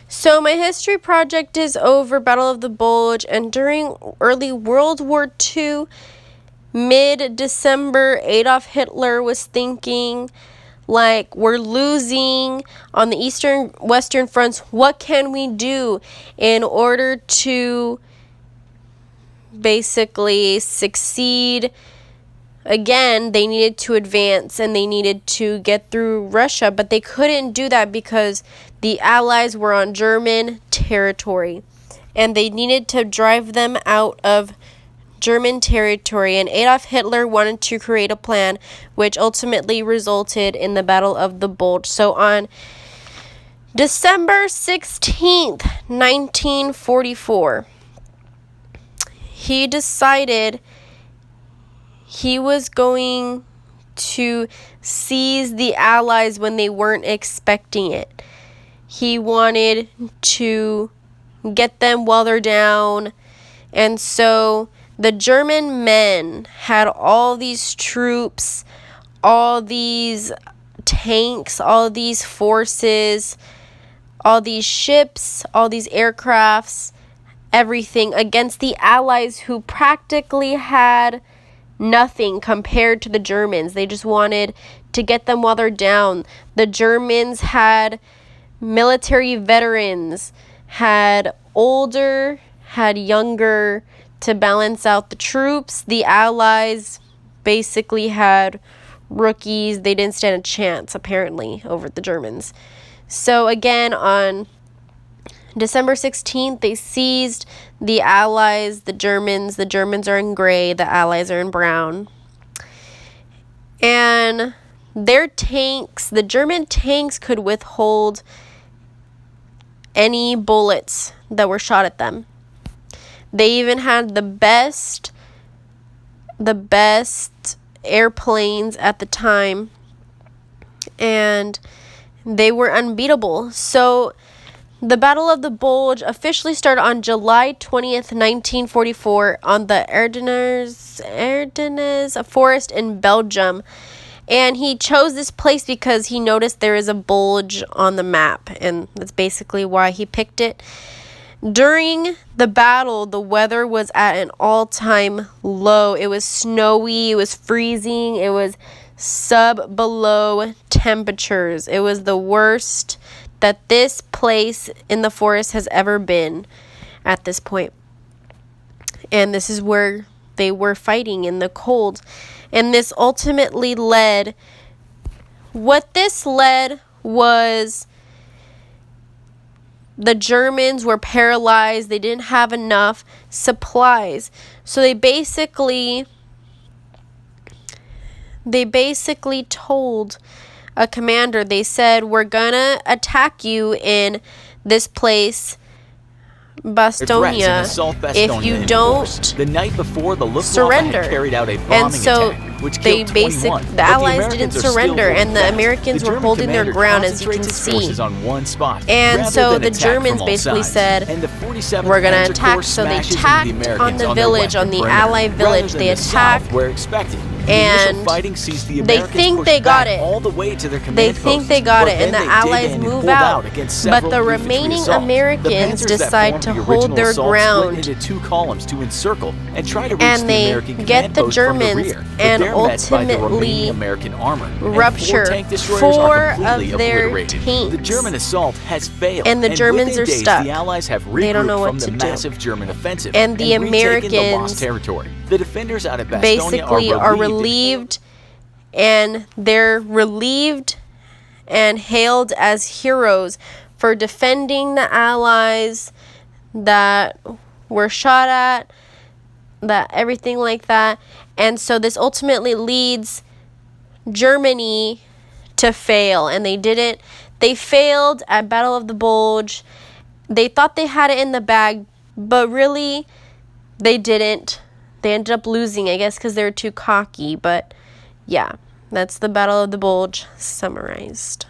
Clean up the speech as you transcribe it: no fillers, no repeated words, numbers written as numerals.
So my history project is over, Battle of the Bulge, and during early World War II, mid-December, Adolf Hitler was thinking, like, we're losing on the western fronts. What can we do in order to basically succeed? Again, they needed to advance and they needed to get through Russia, but they couldn't do that because the Allies were on German territory and they needed to drive them out of German territory. And Adolf Hitler wanted to create a plan which ultimately resulted in the Battle of the Bulge. So on December 16th, 1944, he decided he was going to seize the Allies when they weren't expecting it. He wanted to get them while they're down. And so the German men had all these troops, all these tanks, all these forces, all these ships, all these aircrafts, everything against the Allies who practically had nothing compared to the Germans. They just wanted to get them while they're down. The Germans had military veterans, had older, had younger to balance out the troops. The Allies basically had rookies. They didn't stand a chance, apparently, over the Germans. So again, on December 16th, they seized the Allies, the Germans. The Germans are in gray, the Allies are in brown. And their tanks, the German tanks, could withhold any bullets that were shot at them. They even had the best airplanes at the time, and they were unbeatable. So the Battle of the Bulge officially started on July 20th, 1944 on the Ardennes forest in Belgium. And he chose this place because he noticed there is a bulge on the map, and that's basically why he picked it. During the battle, the weather was at an all-time low. It was snowy, it was freezing, it was sub-below temperatures. It was the worst that this place in the forest has ever been at this point. And this is where they were fighting in the cold. And this ultimately led was the Germans were paralyzed. They didn't have enough supplies. So they basically told a commander, they said, we're gonna attack you in this place, Bastonia, if you don't the night before, the surrender. Had carried out a bombing And so attack, which they killed 21, the Allies didn't surrender, and the fast. Americans the were holding their ground, as you can see. On one spot, and so the Germans basically said, we're going to attack. So they attacked on the village, on the Allied village. They attacked, and they think they got it. They think they got it, and the Allies move out. But the remaining Americans decide to hold their ground, and they get the Germans and ultimately rupture 4 of their tanks. The German assault has failed, and the Germans are stuck. The Allies have they don't know what to do. German offensive, and the Americans the defenders out of Bastonia basically are relieved, and they're relieved and hailed as heroes for defending the Allies that were shot at, that everything like that. And so this ultimately leads Germany to fail, and they didn't. They failed at Battle of the Bulge. They thought they had it in the bag, but really they didn't. They ended up losing, I guess, because they were too cocky. But yeah, that's the Battle of the Bulge summarized.